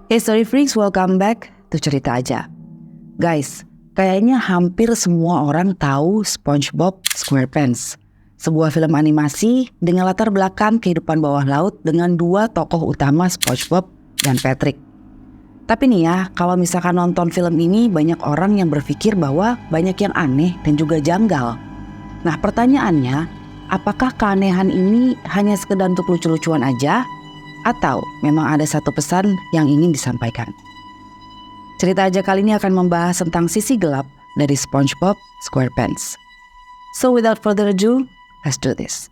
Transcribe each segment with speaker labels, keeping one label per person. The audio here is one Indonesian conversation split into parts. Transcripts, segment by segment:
Speaker 1: Hey Story Freaks, welcome back to Cerita Aja. Guys, kayaknya hampir semua orang tahu SpongeBob SquarePants, sebuah film animasi dengan latar belakang kehidupan bawah laut dengan dua tokoh utama SpongeBob dan Patrick. Tapi nih ya, kalau misalkan nonton film ini banyak orang yang berpikir bahwa banyak yang aneh dan juga janggal. Nah pertanyaannya, apakah keanehan ini hanya sekedar untuk lucu-lucuan aja? Atau memang ada satu pesan yang ingin disampaikan? Cerita Aja kali ini akan membahas tentang sisi gelap dari SpongeBob SquarePants. So without further ado, let's do this.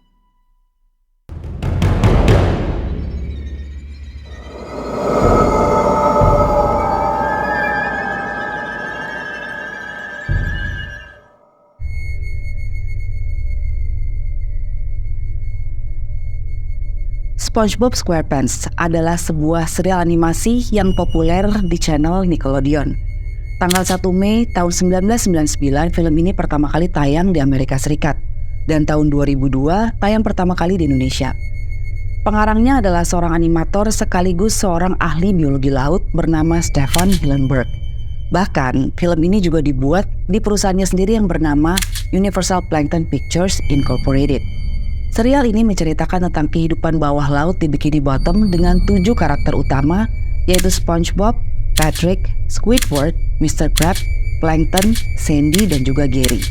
Speaker 1: SpongeBob SquarePants adalah sebuah serial animasi yang populer di channel Nickelodeon. Tanggal 1 Mei tahun 1999 film ini pertama kali tayang di Amerika Serikat, dan tahun 2002 tayang pertama kali di Indonesia. Pengarangnya adalah seorang animator sekaligus seorang ahli biologi laut bernama Stephen Hillenburg. Bahkan film ini juga dibuat di perusahaannya sendiri yang bernama Universal Plankton Pictures Incorporated. Serial ini menceritakan tentang kehidupan bawah laut di Bikini Bottom dengan 7 karakter utama, yaitu SpongeBob, Patrick, Squidward, Mr. Krabs, Plankton, Sandy, dan juga Gary.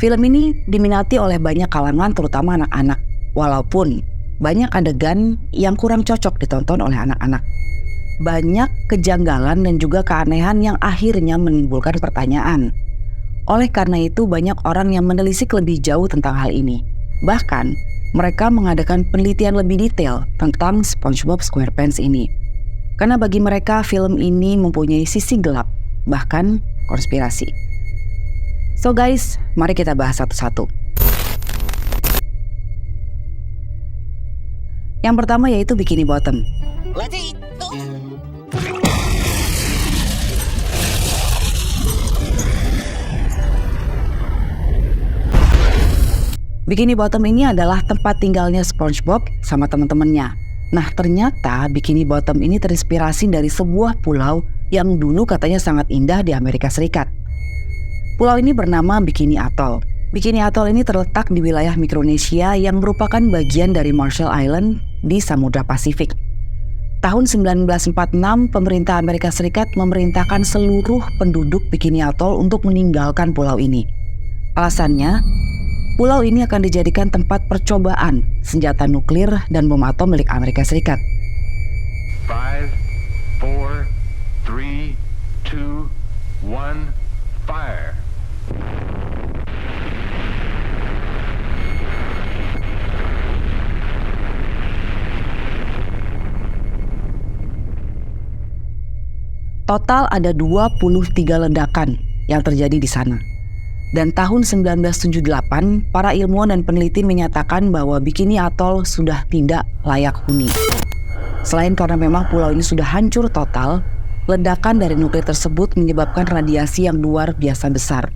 Speaker 1: Film ini diminati oleh banyak kalangan terutama anak-anak, walaupun banyak adegan yang kurang cocok ditonton oleh anak-anak. Banyak kejanggalan dan juga keanehan yang akhirnya menimbulkan pertanyaan. Oleh karena itu banyak orang yang menelisik lebih jauh tentang hal ini. Bahkan, mereka mengadakan penelitian lebih detail tentang SpongeBob SquarePants ini. Karena bagi mereka film ini mempunyai sisi gelap, bahkan konspirasi. So guys, mari kita bahas satu-satu. Yang pertama yaitu Bikini Bottom. Bikini Bottom ini adalah tempat tinggalnya SpongeBob sama teman-temannya. Nah ternyata Bikini Bottom ini terinspirasi dari sebuah pulau yang dulu katanya sangat indah di Amerika Serikat. Pulau ini bernama Bikini Atoll. Bikini Atoll ini terletak di wilayah Mikronesia yang merupakan bagian dari Marshall Island di Samudra Pasifik. Tahun 1946, pemerintah Amerika Serikat memerintahkan seluruh penduduk Bikini Atoll untuk meninggalkan pulau ini. Alasannya, pulau ini akan dijadikan tempat percobaan senjata nuklir dan bom atom milik Amerika Serikat.
Speaker 2: 5, 4, 3, 2, 1, fire.
Speaker 1: Total ada 23 ledakan yang terjadi di sana. Dan tahun 1978, para ilmuwan dan peneliti menyatakan bahwa Bikini Atoll sudah tidak layak huni. Selain karena memang pulau ini sudah hancur total, ledakan dari nuklir tersebut menyebabkan radiasi yang luar biasa besar.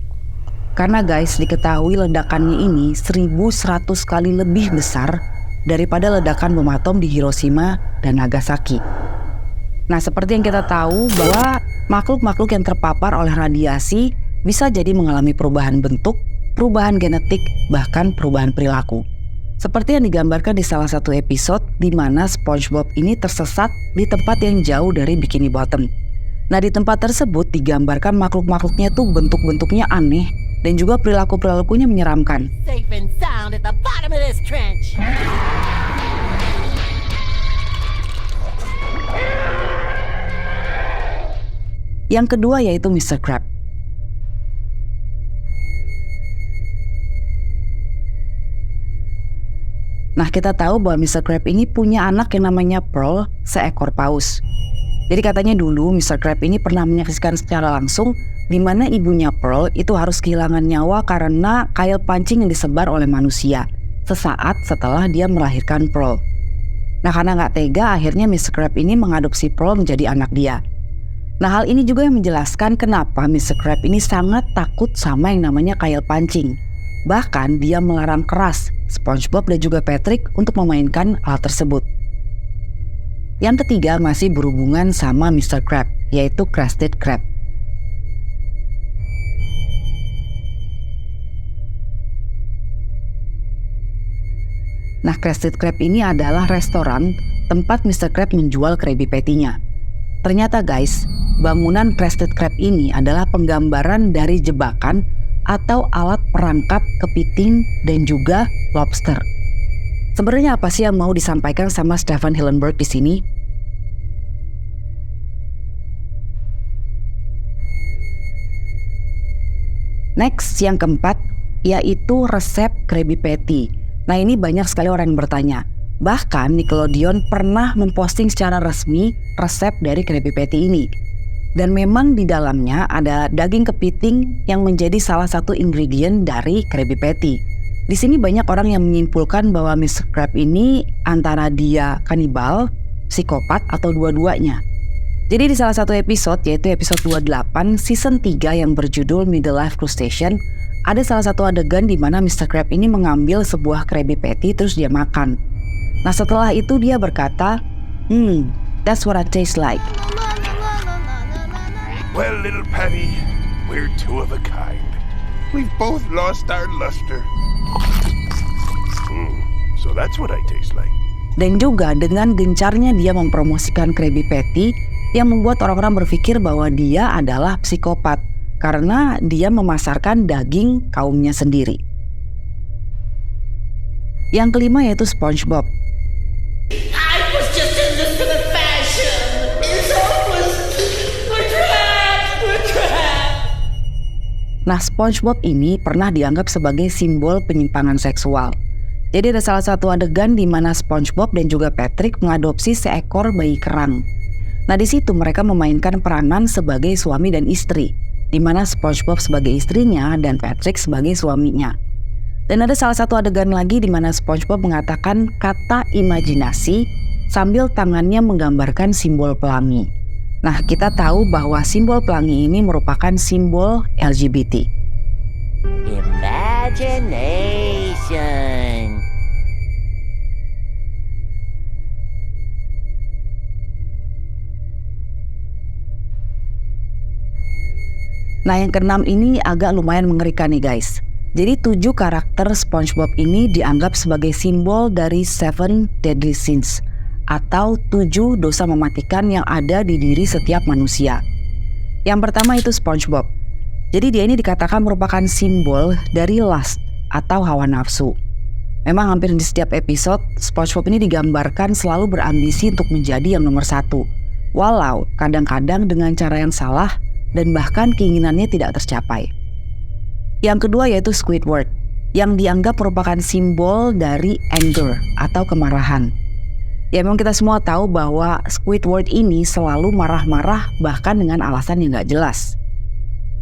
Speaker 1: Karena guys, diketahui ledakannya ini 1100 kali lebih besar daripada ledakan bom atom di Hiroshima dan Nagasaki. Nah, seperti yang kita tahu bahwa makhluk-makhluk yang terpapar oleh radiasi bisa jadi mengalami perubahan bentuk, perubahan genetik, bahkan perubahan perilaku. Seperti yang digambarkan di salah satu episode di mana SpongeBob ini tersesat di tempat yang jauh dari Bikini Bottom. Nah di tempat tersebut digambarkan makhluk-makhluknya tuh bentuk-bentuknya aneh dan juga perilaku-perilakunya menyeramkan.
Speaker 3: Safe and sound at the bottom of this trench.
Speaker 1: Yang kedua yaitu Mr. Krabs. Nah kita tahu bahwa Mr. Krabs ini punya anak yang namanya Pearl, seekor paus. Jadi katanya dulu Mr. Krabs ini pernah menyaksikan secara langsung di mana ibunya Pearl itu harus kehilangan nyawa karena kail pancing yang disebar oleh manusia sesaat setelah dia melahirkan Pearl. Nah karena nggak tega akhirnya Mr. Krabs ini mengadopsi Pearl menjadi anak dia. Nah hal ini juga yang menjelaskan kenapa Mr. Krabs ini sangat takut sama yang namanya kail pancing. Bahkan dia melarang keras SpongeBob dan juga Patrick untuk memainkan hal tersebut. Yang ketiga masih berhubungan sama Mr. Krabs, yaitu Krusty Krab. Nah, Krusty Krab ini adalah restoran tempat Mr. Krabs menjual Krabby Patty-nya. Ternyata guys, bangunan Krusty Krab ini adalah penggambaran dari jebakan atau alat perangkap kepiting dan juga lobster. Sebenarnya apa sih yang mau disampaikan sama Stephen Hillenburg di sini? Next, yang keempat, yaitu resep Krabby Patty. Nah, ini banyak sekali orang yang bertanya. Bahkan Nickelodeon pernah memposting secara resmi resep dari Krabby Patty ini. Dan memang di dalamnya ada daging kepiting yang menjadi salah satu ingredient dari Krabby Patty. Di sini banyak orang yang menyimpulkan bahwa Mr. Krabs ini antara dia kanibal, psikopat, atau dua-duanya. Jadi di salah satu episode, yaitu episode 28 season 3 yang berjudul Middle Life Crustacean, ada salah satu adegan di mana Mr. Krabs ini mengambil sebuah Krabby Patty terus dia makan. Nah, setelah itu dia berkata, that's what I taste like.
Speaker 4: Well, little Patty, we're two of a kind. We've both lost our luster. So that's what I taste like.
Speaker 1: Dan juga dengan gencarnya dia mempromosikan Krabby Patty yang membuat orang-orang berpikir bahwa dia adalah psikopat karena dia memasarkan daging kaumnya sendiri. Yang kelima yaitu SpongeBob.
Speaker 5: I was just in this for the fashion. It's hopeless. We're trapped.
Speaker 1: Nah, SpongeBob ini pernah dianggap sebagai simbol penyimpangan seksual. Jadi ada salah satu adegan di mana SpongeBob dan juga Patrick mengadopsi seekor bayi kerang. Nah, di situ mereka memainkan peranan sebagai suami dan istri, di mana SpongeBob sebagai istrinya dan Patrick sebagai suaminya. Dan ada salah satu adegan lagi di mana SpongeBob mengatakan kata imajinasi sambil tangannya menggambarkan simbol pelangi. Nah, kita tahu bahwa simbol pelangi ini merupakan simbol LGBT.
Speaker 3: Imagination.
Speaker 1: Nah, yang keenam ini agak lumayan mengerikan nih guys. Jadi 7 karakter SpongeBob ini dianggap sebagai simbol dari 7 deadly sins atau 7 dosa mematikan yang ada di diri setiap manusia. Yang pertama itu SpongeBob. Jadi dia ini dikatakan merupakan simbol dari lust atau hawa nafsu. Memang hampir di setiap episode SpongeBob ini digambarkan selalu berambisi untuk menjadi yang nomor 1. Walau kadang-kadang dengan cara yang salah dan bahkan keinginannya tidak tercapai. Yang kedua yaitu Squidward, yang dianggap merupakan simbol dari anger atau kemarahan. Ya memang kita semua tahu bahwa Squidward ini selalu marah-marah bahkan dengan alasan yang gak jelas.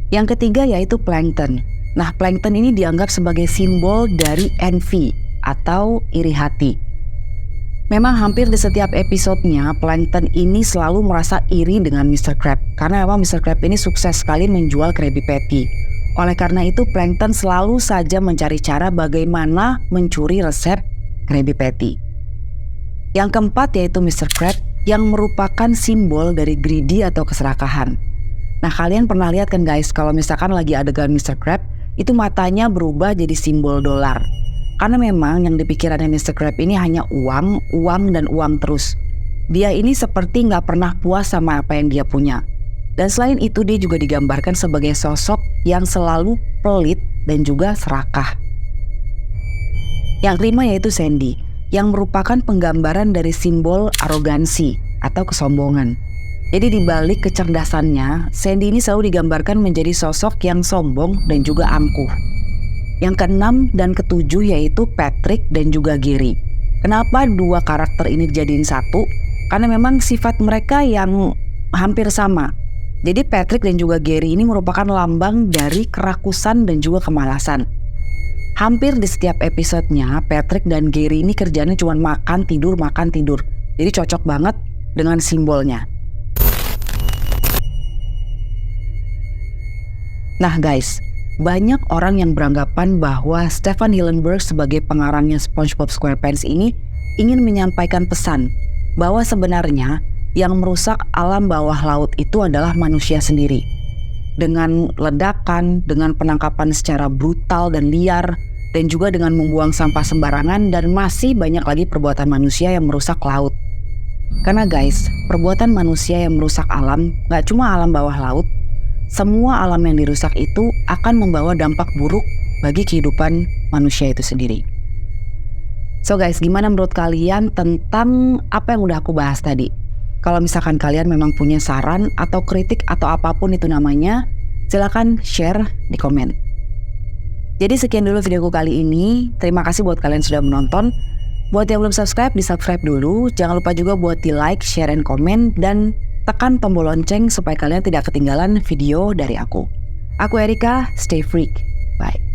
Speaker 1: Yang ketiga yaitu Plankton. Nah, Plankton ini dianggap sebagai simbol dari envy atau iri hati. Memang hampir di setiap episodenya Plankton ini selalu merasa iri dengan Mr. Krabs karena memang Mr. Krabs ini sukses sekali menjual Krabby Patty. Oleh karena itu Plankton selalu saja mencari cara bagaimana mencuri resep Krabby Patty. Yang keempat yaitu Mr. Krabs yang merupakan simbol dari greedy atau keserakahan. Nah, kalian pernah lihat kan guys, kalau misalkan lagi adegan Mr. Krabs itu matanya berubah jadi simbol dolar. Karena memang yang dipikirannya Mr. Krabs ini hanya uang, dan uang terus. Dia ini seperti gak pernah puas sama apa yang dia punya. Dan selain itu dia juga digambarkan sebagai sosok yang selalu pelit dan juga serakah. Yang kelima yaitu Sandy, yang merupakan penggambaran dari simbol arogansi atau kesombongan. Jadi di balik kecerdasannya, Sandy ini selalu digambarkan menjadi sosok yang sombong dan juga angkuh. Yang keenam dan ketujuh yaitu Patrick dan juga Gary. Kenapa 2 karakter ini dijadiin satu? Karena memang sifat mereka yang hampir sama. Jadi Patrick dan juga Gary ini merupakan lambang dari kerakusan dan juga kemalasan. Hampir di setiap episodenya Patrick dan Gary ini kerjanya cuma makan tidur. Jadi cocok banget dengan simbolnya. Nah guys, banyak orang yang beranggapan bahwa Stephen Hillenburg sebagai pengarangnya SpongeBob SquarePants ini ingin menyampaikan pesan bahwa sebenarnya yang merusak alam bawah laut itu adalah manusia sendiri. Dengan ledakan, dengan penangkapan secara brutal dan liar, dan juga dengan membuang sampah sembarangan, dan masih banyak lagi perbuatan manusia yang merusak laut. Karena guys, perbuatan manusia yang merusak alam gak cuma alam bawah laut, semua alam yang dirusak itu akan membawa dampak buruk bagi kehidupan manusia itu sendiri. So guys, gimana menurut kalian tentang apa yang udah aku bahas tadi? Kalau misalkan kalian memang punya saran atau kritik atau apapun itu namanya, silakan share di komen. Jadi sekian dulu videoku kali ini. Terima kasih buat kalian sudah menonton. Buat yang belum subscribe, di-subscribe dulu. Jangan lupa juga buat di-like, share, dan komen. Dan tekan tombol lonceng supaya kalian tidak ketinggalan video dari aku. Aku Erika, stay freak. Bye.